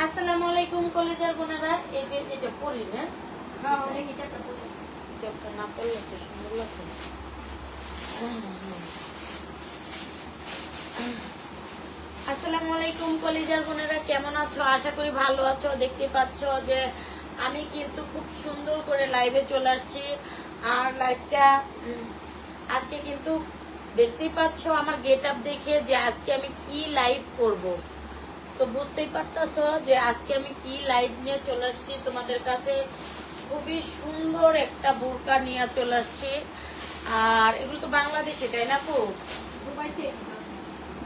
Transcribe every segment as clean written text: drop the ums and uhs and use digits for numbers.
আসসালামু আলাইকুম কলেজের বোনেরা, এই যে এটা পড়ি না, হিজাবটা না পড়লে তো সুন্দর লাগবে। আসসালামু আলাইকুম কলেজের বোনেরা, কেমন আছো? আশা করি ভালো আছো। দেখতে পাচ্ছ যে আমি কিন্তু খুব সুন্দর করে লাইভে চলে আসছি। আর লাইভটা আজকে কিন্তু দেখতেই পাচ্ছ আমার গেট আপ দেখে যে আজকে আমি কি লাইভ করব। তো বুঝতেই পারতেছো যে আজকে আমি কি লাইভ নিয়ে চলে আসছি তোমাদের কাছে। খুবই সুন্দর একটা বোরকা নিয়ে চলে আসছি। আর এগুলো তো বাংলাদেশে, তাই না আপু?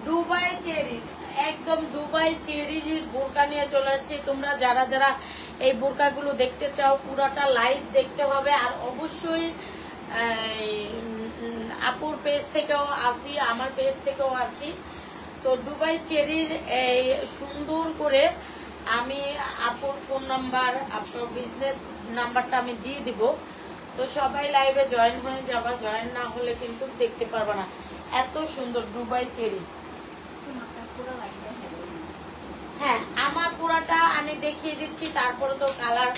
দুবাই চেরি, একদম দুবাই চেরি বোরকা নিয়ে চলে আসছি। তোমরা যারা যারা এই বোরকাগুলো দেখতে চাও পুরাটা লাইভ দেখতে হবে। আর অবশ্যই আপুর পেজ থেকেও আছি, আমার পেজ থেকেও আছি। তো দুবাই চেরির এই সুন্দর করে আমি আপুর ফোন নাম্বার, আপনার বিজনেস নাম্বারটা আমি দিয়ে দিব। তো সবাই লাইভে জয়েন হয়ে যাবা, জয়েন না হলে কিন্তু দেখতে পারবা না। এত সুন্দর দুবাই চেরি। হ্যাঁ, আমার পুরাটা আমি দেখিয়ে দিচ্ছি, তারপরে তো কালার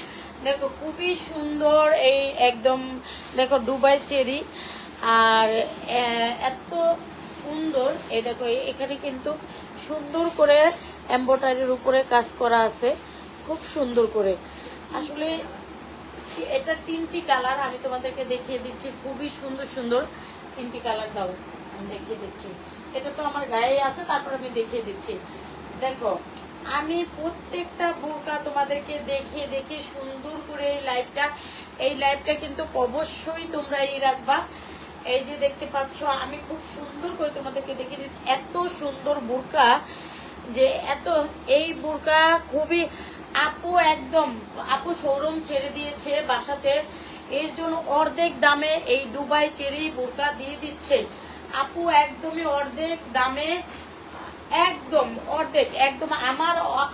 দেখো খুবই সুন্দর। এই একদম দেখো দুবাই চেরি। আর এত সুন্দর, এই দেখো এখানে কিন্তু সুন্দর করে এমব্রয়ডারির উপরে কাজ করা আছে, খুব সুন্দর করে। আসলে এটা তিনটি কালার আমি তোমাদেরকে দেখিয়ে দিচ্ছি, খুবই সুন্দর সুন্দর তিনটি কালার। দাও আমি দেখিয়ে দিচ্ছি। এটা তো আমার গায়ে আছে, তারপর আমি দেখিয়ে দিচ্ছি। দেখো আমি প্রত্যেকটা বোরকা তোমাদেরকে দেখিয়ে দেখিয়ে সুন্দর করে এই লাইভটা কিন্তু অবশ্যই তোমরা রাখবা। এই যে দেখতে পাচ্ছ আমি খুব সুন্দর করে তোমাদেরকে দেখিয়ে দিচ্ছি। এত সুন্দর বোরকা যে এই বোরকা খুবই আপু শোরুম ছেড়ে দিয়েছে বাসাতে, এর জন্য অর্ধেক দামে এই দুবাই চেরি বোরকা দিয়ে দিচ্ছে আপু, একদমই অর্ধেক দামে, একদম অর্ধেক, একদম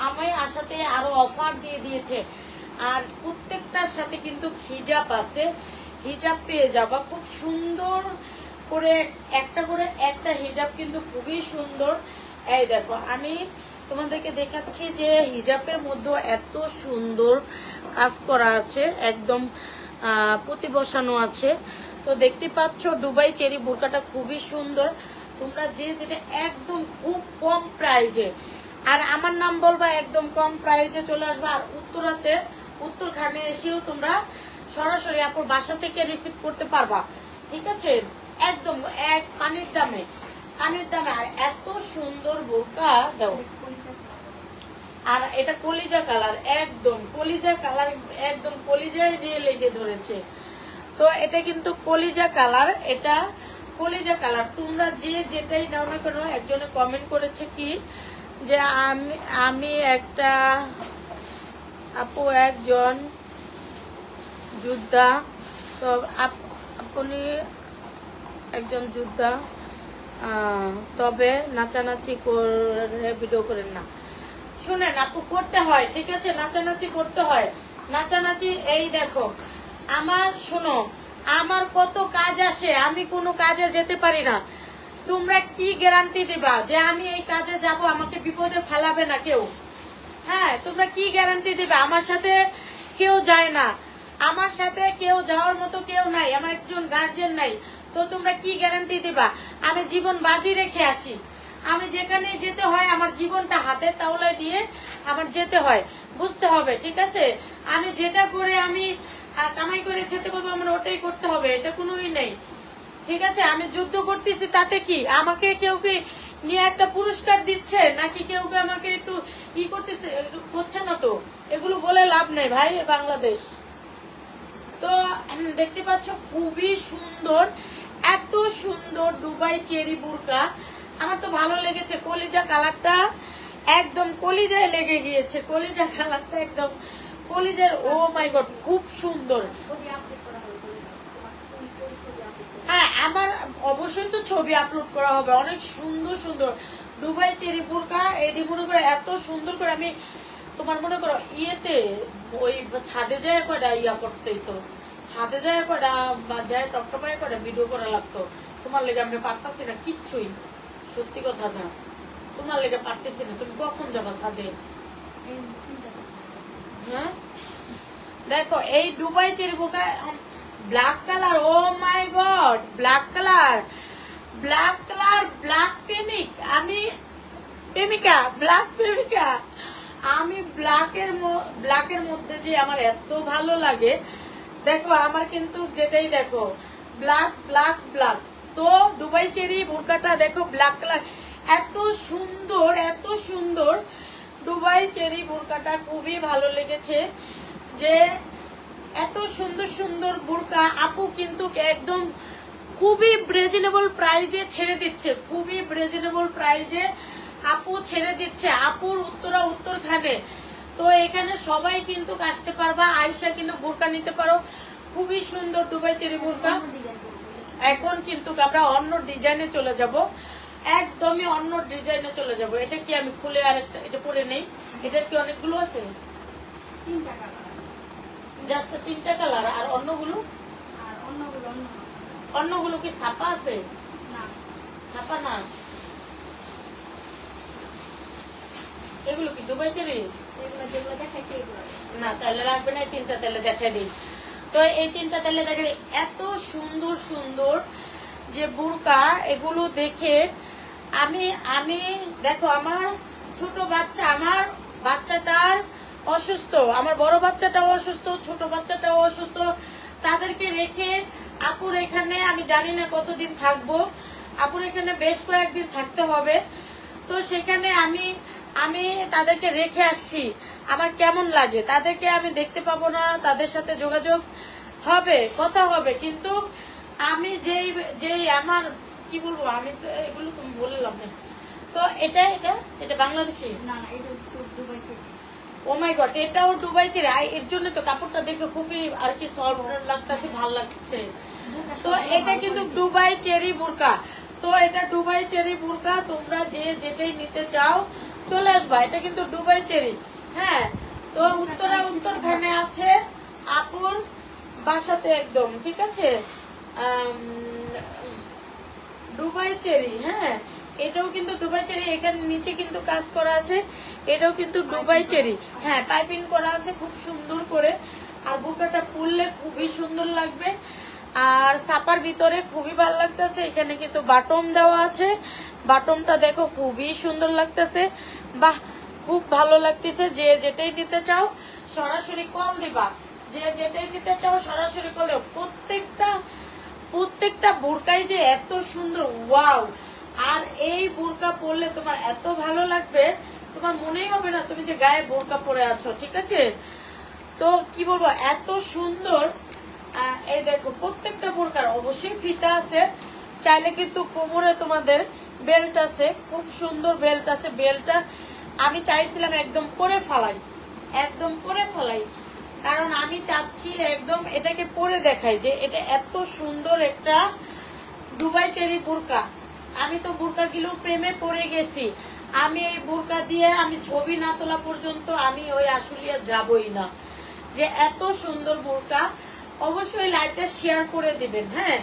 আমি আসাতে আরো অফার দিয়ে দিয়েছে। আর প্রত্যেকটার সাথে কিন্তু হিজাব আছে, হিজাব পেয়ে যাবা খুব সুন্দর করে, একটা হিজাব কিন্তু খুবই সুন্দর। এই দেখো আমি তোমাদেরকে দেখাচ্ছি যে হিজাবের মধ্যে এত সুন্দর কাজ করা আছে, একদম পুঁতি বসানো আছে। তো দেখতে পাচ্ছ দুবাই চেরি বোরকাটা খুবই সুন্দর। তোমরা যেটা একদম খুব কম প্রাইজে, আর আমার নাম বলবা, একদম কম প্রাইজে চলে আসবা। আর উত্তরখানে এসেও তোমরা সরাসরি আপুর বাসা থেকে রিসিভ করতে পারবা, ঠিক আছে? একদম পানির দামে। আর এত সুন্দর বোরকা দাও। আর এটা কলিজা কালার, একদম কলিজায় যে লেগে ধরেছে। তো এটা কিন্তু কলিজা কালার, এটা কলিজা কালার। তোমরা যেটাই নাও না কেন, একজনে কমেন্ট করেছে কি যে আমি একটা আপু একজন যোদ্ধা, তো আপনি একজন যোদ্ধা, তবে নাচানাচি করে ভিডিও করেন না। শুনেন আপু, করতে হয়, ঠিক আছে, নাচানাচি করতে হয়। নাচানাচি এই দেখো আমার কত কাজ আসে, আমি কোনো কাজে যেতে পারি না। তোমরা কি গ্যারান্টি দিবা যে আমি এই কাজে যাব, আমাকে বিপদে ফেলাবে না কেউ? হ্যাঁ, তোমরা কি গ্যারান্টি দিবে? আমার সাথে কেউ যায় না, আমার সাথে কেউ যাওয়ার মতো কেউ নাই, আমার একজন গার্জিয়ান নাই। তো তোমরা কি গ্যারান্টি দিবা? আমি জীবন বাজি রেখে আসি, আমি যেখানে যেতে হয় আমার জীবনটা হাতের তাওলায় দিয়ে আমার যেতে হয়, বুঝতে হবে, ঠিক আছে? আমি যেটা করে আমি কামাই করে খেতে পারবো, আমার ওটাই করতে হবে, এটা কোনোই নেই, ঠিক আছে? আমি যুদ্ধ করতেছি, তাতে কি আমাকে কেউ কি নিয়ে একটা পুরস্কার দিচ্ছে নাকি কেউ আমাকে একটু করতেছে? হচ্ছে না তো, এগুলো বলে লাভ নেই ভাই, বাংলাদেশ। তো দেখতে পাচ্ছ খুবই সুন্দর, এত সুন্দর দুবাই চেরি বোরকা। আমার তো ভালো লেগেছে, কলিজা কালারটা একদম কলিজায় লেগে গিয়েছে, কলিজা কালারটা একদম কলিজার। ও মাই গড, খুব সুন্দর। হ্যাঁ, আমার অবশ্যই তো ছবি আপলোড করা হবে, অনেক সুন্দর সুন্দর দুবাই চেরি বোরকা। এটি মনে করে এত সুন্দর করে আমি তোমার মনে করো ওই ছাদে যায় কয়টা করতেই তো, ছাদে যায় কয়টা বা যায় টপটপায় কয়টা ভিডিও করা লাগতো। তোমার লেগে আমি পারতাছি না কিচ্ছুই, সত্যি কথা যা, তোমার লেগে পারতেছি না। তুমি কখন যাবা ছাদে? হ্যাঁ দেখো এই দুবাই চেরি বোরকা black colour, oh my God, black colour, black colour, black প্রেমিক, আমি প্রেমিকা, ব্ল্যাক প্রেমিকা, আমি ব্ল্যাকের মধ্যে যে আমার এত ভালো লাগে। দেখো আমার কিন্তু যেটাই দেখো ব্ল্যাক ব্ল্যাক ব্ল্যাক। তো দুবাই চেরি বোরকাটা দেখো ব্ল্যাক কালার, এত সুন্দর, এত সুন্দর। দুবাই চেরি বোরকাটা খুবই ভালো লেগেছে যে এত সুন্দর সুন্দর বোরকা আপু কিন্তু একদম খুবই রিজনেবল প্রাইজে ছেড়ে দিচ্ছে, খুবই রিজনেবল প্রাইজে আপু ছেড়ে দিচ্ছে। আপুর উত্তরখানে, তো এখানে সবাই কিন্তু আসতে পারবা, আয়সা কিন্তু বোরকা নিতে পারো। খুবই সুন্দর দুবাই চেরি বোরকা। এখন কিন্তু আমরা অন্য ডিজাইনে চলে যাব, একদমই অন্য ডিজাইনে চলে যাব। এটা কি আমি খুলে আরেকটা এটা পরে নেই, এটার কি অনেকগুলো আছে? জাস্ট 3টা কালার। আর অন্যগুলো অন্যগুলো কি ছাপা আছে? ছাপা না, এগুলো কি দুবাই চেরি না? তাহলে রাখবে না, 3টা তাহলে দেখাই দিই। তো এই 3টা তাহলে দেখা দিই, এত সুন্দর সুন্দর যে বোরকা, এগুলো দেখে আমি দেখো আমার ছোট বাচ্চা, আমার বাচ্চাটার অসুস্থ, আমার বড় বাচ্চাটাও অসুস্থ, ছোট বাচ্চাটাও অসুস্থ, তাদেরকে রেখে আপুর এখানে আমি জানি না কতদিন থাকবো, আপুর এখানে বেশ কয়েকদিন থাকতে হবে। তো সেখানে আমি তাদেরকে রেখে আসছি, আমার কেমন লাগে, তাদেরকে আমি দেখতে পাবো না, তাদের সাথে যোগাযোগ হবে, কথা হবে, কিন্তু আমি যেই আমার কি বলবো, আমি তো এগুলো তুমি বললাম না। তো এটা এটা এটা বাংলাদেশি না, এটা Dubai cherry. O my god, এটাও দুবাই চেরি। এর জন্য তো কাপড়টা দেখে খুবই আর কি সফট লাগতেছে, ভালো লাগছে। তো এটা কিন্তু দুবাই চেরি বোরকা। তো এটা দুবাই চেরি বোরকা, তোমরা যে যেটাই নিতে চাও চলে আসবা। এটা কিন্তু দুবাই চেরি। হ্যাঁ, তো উত্তরখানে আছে আপুর বাসাতে একদম, ঠিক আছে। দুবাই চেরি, হ্যাঁ এটাও কিন্তু দুবাই চেরি। এখানে নিচে কিন্তু কাজ করা আছে, এটাও কিন্তু দুবাই চেরি। হ্যাঁ, পাইপিং করা আছে খুব সুন্দর করে। আর বোরকাটা পরলে খুবই সুন্দর লাগবে, আর ছাপার ভিতরে খুবই ভালো লাগতেছে। এখানে কিন্তু বাটম দেওয়া আছে, বাটমটা দেখো খুবই সুন্দর লাগতেছে, বাহ খুব ভালো লাগতেছে। যে যেটাই নিতে চাও সরাসরি কল দিবা, যে যেটাই নিতে চাও সরাসরি কল দেবো। প্রত্যেকটা বোরকাই যে এত সুন্দর, ওয়াও। আর এই বোরকা পরলে তোমার এত ভালো লাগবে, তোমার মনেই হবে না তুমি যে গায়ে বোরকা পরে আছো, ঠিক আছে। তো কি বলবো, এত সুন্দর। এই দেখো প্রত্যেকটা বোরকার অবশ্যই ফিতা আছে, চাইলে কিন্তু কোমরে তোমাদের বেল্ট আছে, খুব সুন্দর বেল্ট আছে। বেল্টটা আমি চাইছিলাম একদম করে ফেলাই, একদম করে ফেলাই, কারণ আমি চাচ্ছি একদম এটাকে পরে দেখাই যে এটা এত সুন্দর একটা দুবাই চেরি বোরকা। আমি তো বোরকাগুলো প্রেমে পড়ে গেছি। আমি এই বোরকা দিয়ে আমি ছবি না তোলা পর্যন্ত আমি ওই আশুলিয়া যাবই না, যে এত সুন্দর বোরকা। অবশ্যই লাইভটা শেয়ার করে দিবেন, হ্যাঁ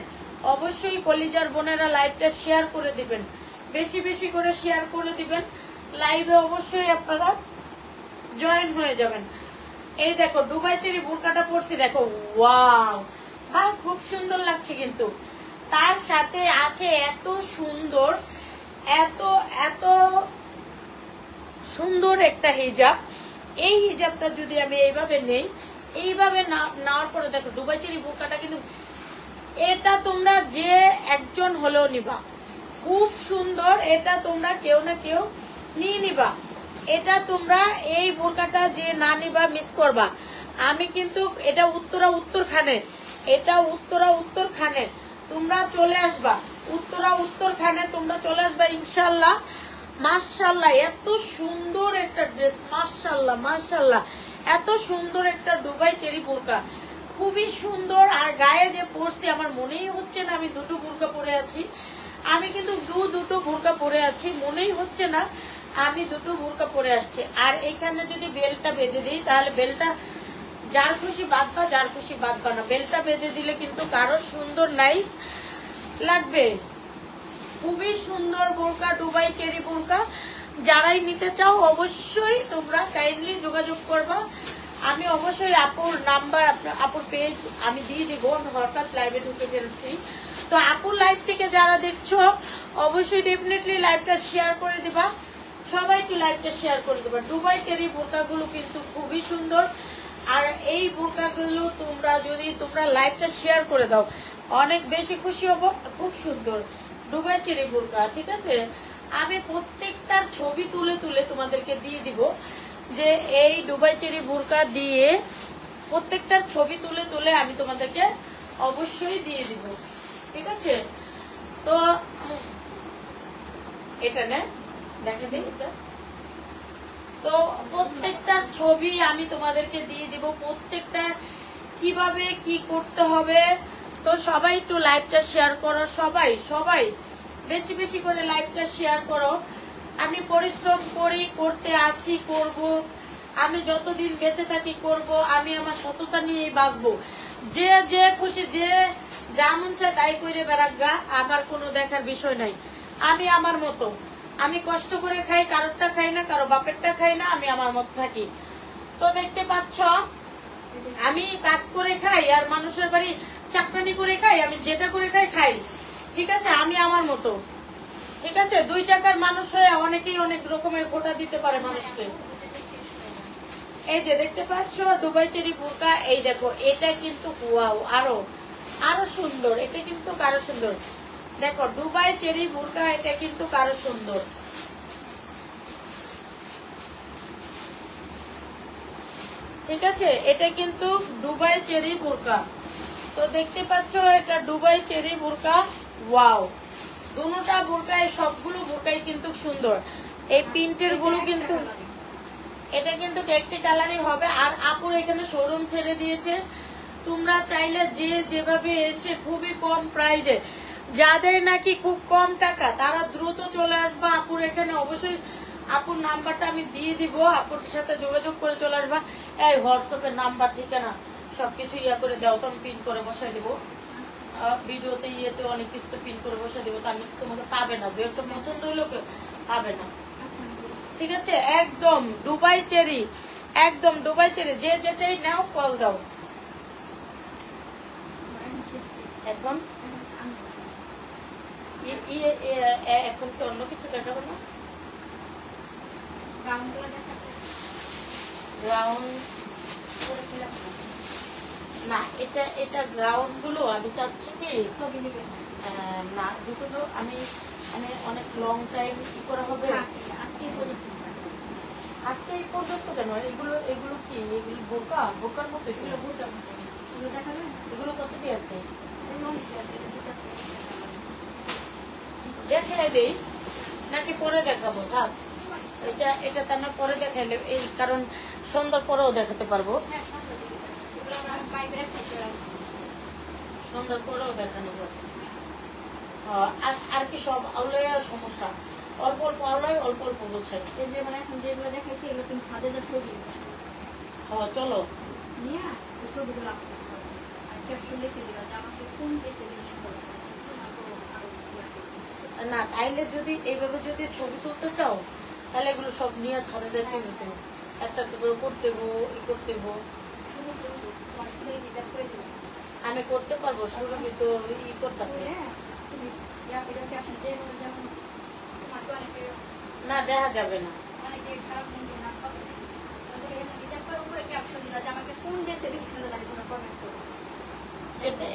অবশ্যই কলিজার বোনেরা লাইভটা শেয়ার করে দিবেন, বেশি বেশি করে শেয়ার করে দিবেন। লাইভে অবশ্যই আপনারা জয়েন হয়ে যাবেন। এই দেখো দুবাই চেরি বোরকাটা পরছি, দেখো ওয়াও, বাহ খুব সুন্দর লাগছে। কিন্তু তার সাথে আছে এত সুন্দর, এত এত সুন্দর একটা হিজাব। এই হিজাবটা যদি আমি এইভাবে নেই, এইভাবে নেওয়ার পরে দেখো দুবাই চেরি বোরকাটা কিন্তু এটা তোমরা যে একজন হলেও নিবা, খুব সুন্দর। এটা তোমরা কেউ না কেউ নিয়ে নিবা। এটা তোমরা এই বোরকাটা যে না নিবা মিস করবা। আমি কিন্তু এটা উত্তরখানে, এটা উত্তরখানে তোমরা চলে আসবা, উত্তরখানে তোমরা চলে আসবা ইনশাল্লাহ। মাশাআল্লাহ এত সুন্দর একটা ড্রেস, মাশাআল্লাহ মাশাআল্লাহ এত সুন্দর একটা দুবাই চেরি বোরকা, খুবই সুন্দর। আর গায়ে যে পরছি আমার মনেই হচ্ছে না আমি দুটো বোরকা পরে আছি। আমি কিন্তু দুটো বোরকা পরে আছি, মনেই হচ্ছে না আমি দুটো বোরকা পরে আসছি। আর এইখানে যদি বেলটা বেঁধে দিই তাহলে বেলটা যার খুশি বাঁধবা, যার খুশি বাঁধবা না। বেলটা বেঁধে দিলে কিন্তু কারো সুন্দর নাইস লাগবে। খুবই সুন্দর বোরকা, দুবাই চেরি বোরকা। যারাই নিতে চাও অবশ্যই তোমরা কাইন্ডলি যোগাযোগ করবা। আমি অবশ্যই আপুর নাম্বার, আপুর পেজ আমি দিয়ে দিব। আমি হঠাৎ লাইভে ঢুকে ফেলছি, তো আপুর লাইভ থেকে যারা দেখছো অবশ্যই ডেফিনেটলি লাইভটা শেয়ার করে দিবা। সবাই একটু লাইভটা শেয়ার করে দেবা। দুবাই চেরি বোরকাগুলো কিন্তু খুবই সুন্দর, আর এই বোরকাগুলো তোমরা লাইভটা শেয়ার করে দাও, অনেক বেশি খুশি হব। খুব সুন্দর দুবাই চেরি বোরকা, ঠিক আছে। আমি প্রত্যেকটার ছবি তুলে তুলে তোমাদেরকে দিয়ে দিব, যে এই দুবাই চেরি বোরকা দিয়ে প্রত্যেকটার ছবি তুলে তুলে আমি তোমাদেরকে অবশ্যই দিয়ে দিব, ঠিক আছে। তো এটা না দেখে দিই, এটা তো প্রত্যেকটার ছবি আমি তোমাদেরকে দিয়ে দিব, প্রত্যেকটা কিভাবে কি করতে হবে। তো সবাই একটু লাইভটা শেয়ার করো, সবাই সবাই বেশি বেশি করে লাইভটা শেয়ার করো। আমি পরিশ্রম করতে আছি, করব, আমি যতদিন বেঁচে থাকি করব। আমি আমার সততা নিয়েই বাঁচবো। যে যে খুশি, যে যা মন চায় তাই করে বেড়াগা, আমার কোনো দেখার বিষয় নাই। আমি আমার মতো, আমি কষ্ট করে খাই, কারোরটা খাই না, কারো বাপেরটা খাই না, আমি আমার মতো থাকি। তো দেখতে পাচ্ছ আমি কাজ করে খাই, আর মানুষের বাড়ি চাকরানি করে খাই, আমি যেটা করে খাই, ঠিক আছে। আমি আমার মতো, ঠিক আছে। 2 টাকার মানুষ হয়ে অনেকেই অনেক রকমের খোটা দিতে পারে মানুষকে। এই যে দেখতে পাচ্ছ দুবাই চেরি বোরকা, এই দেখো এটা কিন্তু ওয়াও, আরো সুন্দর, এটা কিন্তু আরো সুন্দর। দেখো দুবাই চেরি বোরকা, এটা কিন্তু আরো সুন্দর, ঠিক আছে। এটা কিন্তু দুবাই চেরি বোরকা। তো দেখতে পাচ্ছ এটা দুবাই চেরি বোরকা, ওয়াও। দুটোটা বোরকায়, সবগুলো বোরকাই কিন্তু সুন্দর। এই প্রিন্টের গুলো কিন্তু, এটা কিন্তু একটি কালারই হবে। আর আপুর এখানে শোরুম ছেড়ে দিয়েছে, তোমরা চাইলে যে যেভাবে এসে খুবই কম প্রাইজে, যাদের নাকি খুব কম টাকা তারা দ্রুত চলে আসবা আপুর এখানে। অবশ্যই আপুর নাম্বারটা আমি দিয়ে দিব, আপুর সাথে যোগাযোগ করে চলে আসবা। এই হোয়াটসঅ্যাপের নাম্বার, ঠিকানা সবকিছু ইয়া করে দাও, তো আমি পিন করে বসাই দিব। ভিডিওতে ইয়েতে অনেক কিছু পিন করে বসাই দিব, তো আমি তোমাকে পাবে না, 2-একটা পছন্দ হইলেও পাবে না, ঠিক আছে। একদম দুবাই চেরি, একদম দুবাই চেরি, যে যেটাই নাও কল দাও। এখন এখন কি অন্য কিছু দেখাবো না? গ্রাউন্ড না, এটা গ্রাউন্ড গুলো আমি চাচ্ছি কি না, যেগুলো আমি মানে অনেক লং টাইম কি করা হবে। আজকে এই পর্যন্ত কেন, এগুলো কি, এগুলো বোকার মতো, এগুলো কতটি আছে দেখাই দেই নাকি পরে দেখাবো? থাক, এটা তার না পরে দেখাইলে, এই কারণ সন্ধ্যার পরেও দেখাতে পারবো, সন্ধ্যার পরেও দেখানো যাবে। আর কি সব আউলাইয়া সমস্যা, অল্প অল্প আউলাই, অল্প অল্প বোঝাই। হ্যাঁ চলো, না তাইলে যদি এইভাবে যদি ছবি তুলতে চাও তাহলে এগুলো সব নিয়ে ছাড়ে যেতে নিতে, একটা করে করতে ই করতে, আমি করতে পারবো। শুরু কিন্তু ই করতেছে না, দেখা যাবে না।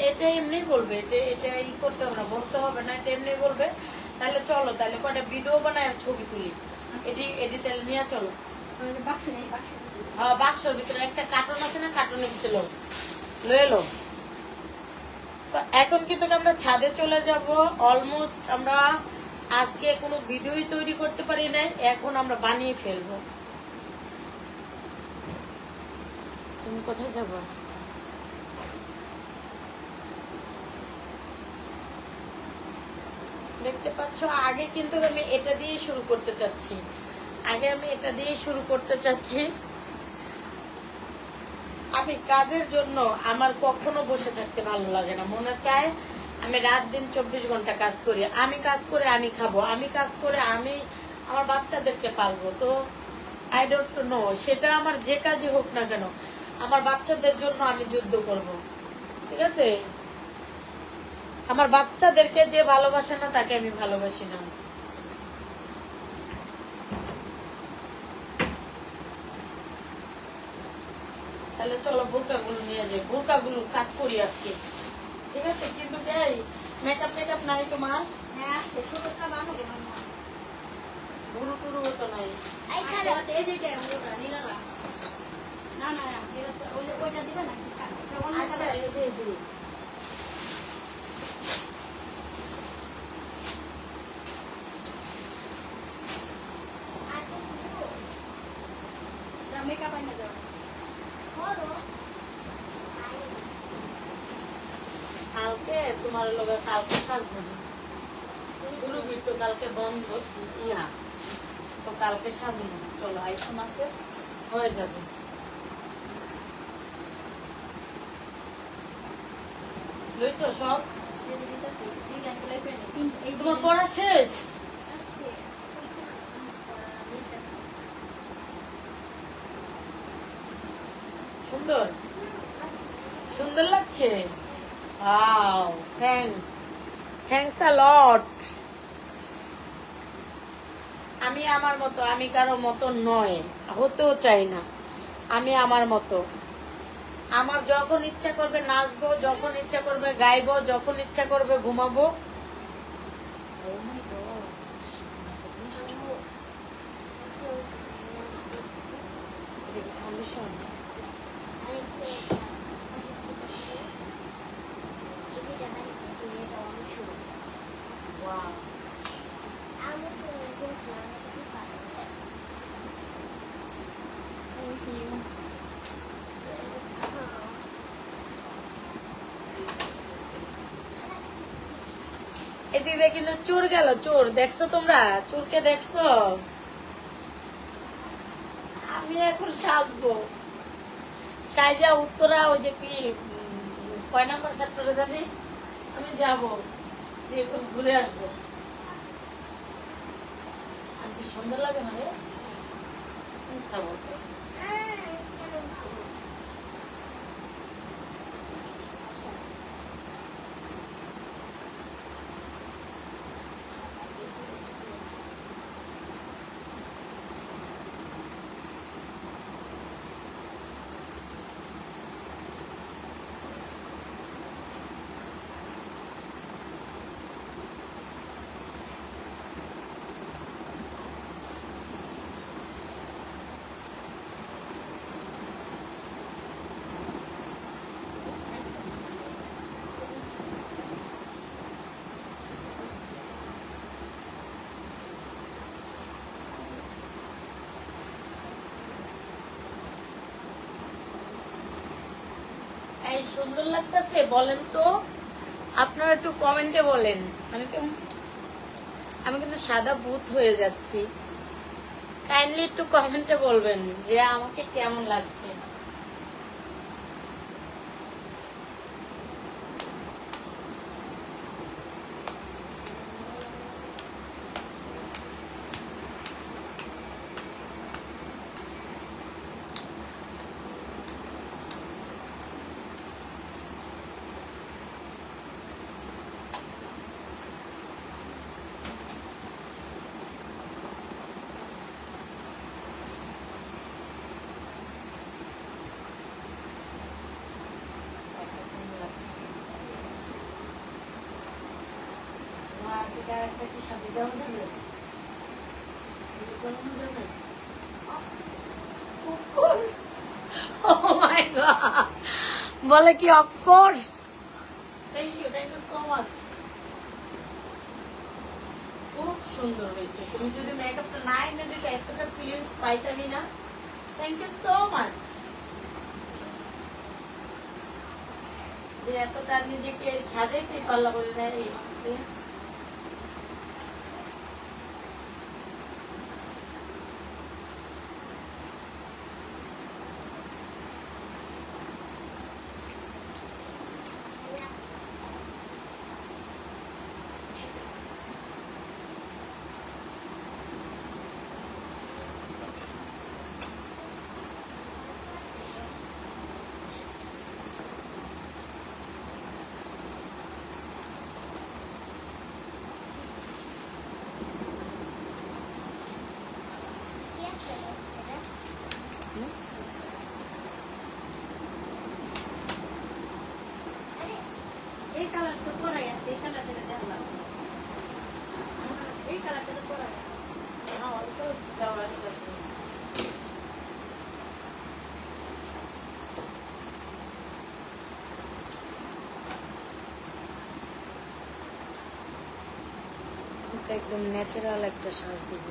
এটা এমনি বলবে, এটা ই করতে হবে না, বলতে হবে না, এটা এমনি বলবে। তাহলে চলো, তাহলে কয়টা ভিডিও বানায় ছবি তুলি, এটি তাহলে নিয়ে চলো। হ্যাঁ বাক্সর ভিতরে একটা কার্টুন আছে না, কার্টুনের ভিতরে লয়ে এলো। এখন কিন্তু আমরা ছাদে চলে যাব। অলমোস্ট আমরা আজকে কোনো ভিডিওই তৈরি করতে পারি নাই, এখন আমরা বানিয়ে ফেলবো। তুমি কোথায় যাবো? দেখতে পাচ্ছ আগে কিন্তু আমি এটা দিয়ে শুরু করতে চাচ্ছি, আমি কাজের জন্য আমার কখনো বসে থাকতে ভালো লাগে না, মনে চায় আমি রাত দিন 24 ঘন্টা কাজ করি। আমি কাজ করে আমি খাবো, আমি কাজ করে আমি আমার বাচ্চাদেরকে পালবো। তো আই ডোন্ট নো, সেটা আমার যে কাজই হোক না কেন, আমার বাচ্চাদের জন্য আমি যুদ্ধ করব, ঠিক আছে? আমার বাচ্চাদেরকে যে ভালোবাসে না তাকে আমি ভালোবাসি না। তাহলে চলো বোরকাগুলো নিয়ে যাই, বোরকাগুলো কাজ করি আজকে, ঠিক আছে? কিন্তু এই মেকআপ টেকআপ নাই তোমার? হ্যাঁ, ছোটটা বানাবো মামা। গুরু টুরু তো নাই। আচ্ছা, এই যে ওটা নিলালা। না না না, এটা তো ওইটা দিবা না। আচ্ছা, এই দে দে। যা মেকআপ আইনা দাও। করো। কালকে তোমার লগে কালকে সাজবো না, গুরু তো কালকে বন্ধ, ইয়া তো কালকে সাজবো না। চলো আইফোন আছে, হয়ে যাবে। লইছো সব? তোমার পড়া শেষ? সুন্দর সুন্দর লাগছে। ওয়াও, থ্যাঙ্কস, থ্যাঙ্কস আ লট। আমি আমার মতো, আমি কারো মতো নয়, হতেও চাই না। আমি আমার মতো, আমার যখন ইচ্ছা করবে নাচবো, যখন ইচ্ছা করবে গাইবো, যখন ইচ্ছা করবে ঘুমাবো। Oh my God. এটা কি ফাউন্ডেশন? Wow. Thank you. এদিকে কিন্তু চোর গেল, চোর দেখছো তোমরা? চোরকে দেখছো? আমি এখন সাজবো, সাইজা উত্তরা ওই যে কি কয় নাম্বার সেক্টরে জানি আমি যাব, যে এখন ঘুরে আসবো। আর কি সুন্দর লাগে না রে, মিথ্যা বলতেছি। এই সুন্দর লাগতেছে বলেন তো, আপনারা একটু কমেন্টে বলেন। আমি কিন্তু সাদা ভূত হয়ে যাচ্ছি, কাইন্ডলি একটু কমেন্টে বলবেন যে আমাকে কেমন লাগছে। একটা কি সাথে দেওয়া যাবে? বলে কি of course. Thank you so much, খুব সুন্দর হয়েছে। তুমি যদি মেকআপটা না এনে দিতে এতটা ফিলিংস পাইতামই না। থ্যাংক ইউ সো মাচ, যে এতটা নিজেকে সাজাইতে পারলা বলে না এই মুহূর্তে। এই কালার তো পরাই আছে, এই কালারটা দেখলাম, এই কালারটা তো পরাই আছে। হ্যাঁ, ওই তো দেওয়া আছে। ওকে একদম ন্যাচারাল একটা সাজ দিব।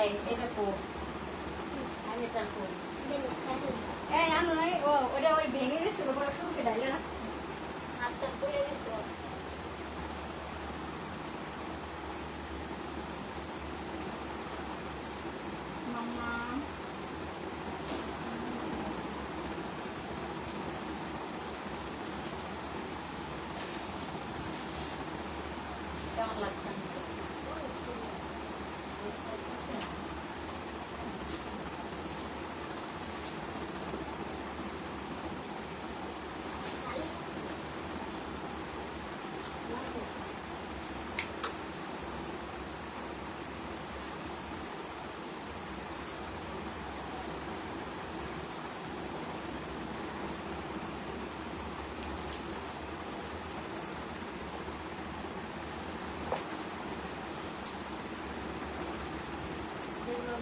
এই এটা কো, আমি এটা কো। এই আনো নাই, ও ওটা ওই ভেঙে গেছিল, ওটা শুরুকে ডাইলে রাখছে, হাতটা পড়ে গেছে। মাম্মা কেমন লাগছে আমাকে? বুঝতে পারছেন?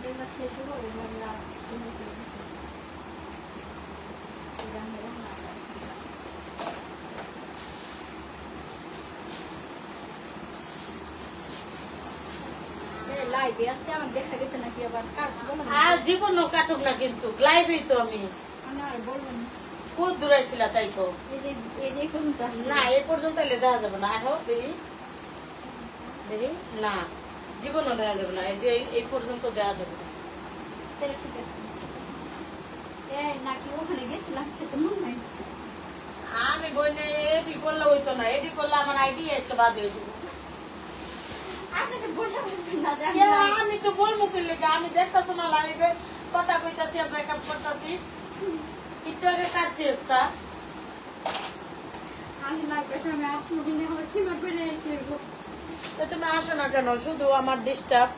বেলা শেষ হবে, বেলা লাইভে আছে, আমার দেখা গেছে নাকি আবার কাটবো না, আর জীবনও কাটুক না, কিন্তু লাইভেই তো আমি আমি আর বলবো না। খুব দূরাইছিল, তাই তো এই যে কোন না এ পর্যন্ত এলে দেখা যাবে না। আহ দেখি দেখি, না জীবনও দেখা যাবে না, এই যে এই পর্যন্ত দেখা যাবে না। তাহলে ঠিক আছে। নাকি ওখানে গেছিলাম খেতে মন নাই, আমি বইনে এডি করলে হইতো না, এডি করলে আমার আইডি এসে বাদ হয়ে যাবে। আপনাকে বললাম না যে আমি কে, যাই। আমি তো বলবো কি লেগে, আমি দেখতেছো না লাইভে কথা কইতাছি, ব্রেকআপ করতেছি, একটু আগে কাটছি একটা। আমি লাইভের সামনে আপনি দিনে আমার কি মারবে রে কেউ। তো তুমি আসো না কেন, শুধু আমার ডিস্টার্ব।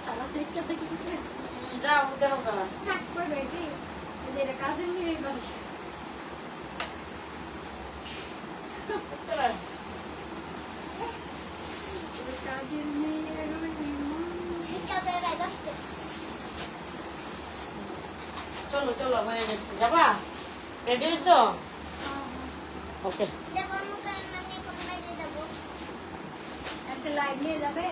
সারা দেখতে দেখি কিছু যাও দেখো না। থাক করবে কি এটা কাজের মেয়ে মানুষ। কাজের মেয়ে চলো চলো, হয়ে গেছে, যাবা? রেডি হয়েছো? ওকে। একটা লাইভ নিয়ে যাবে।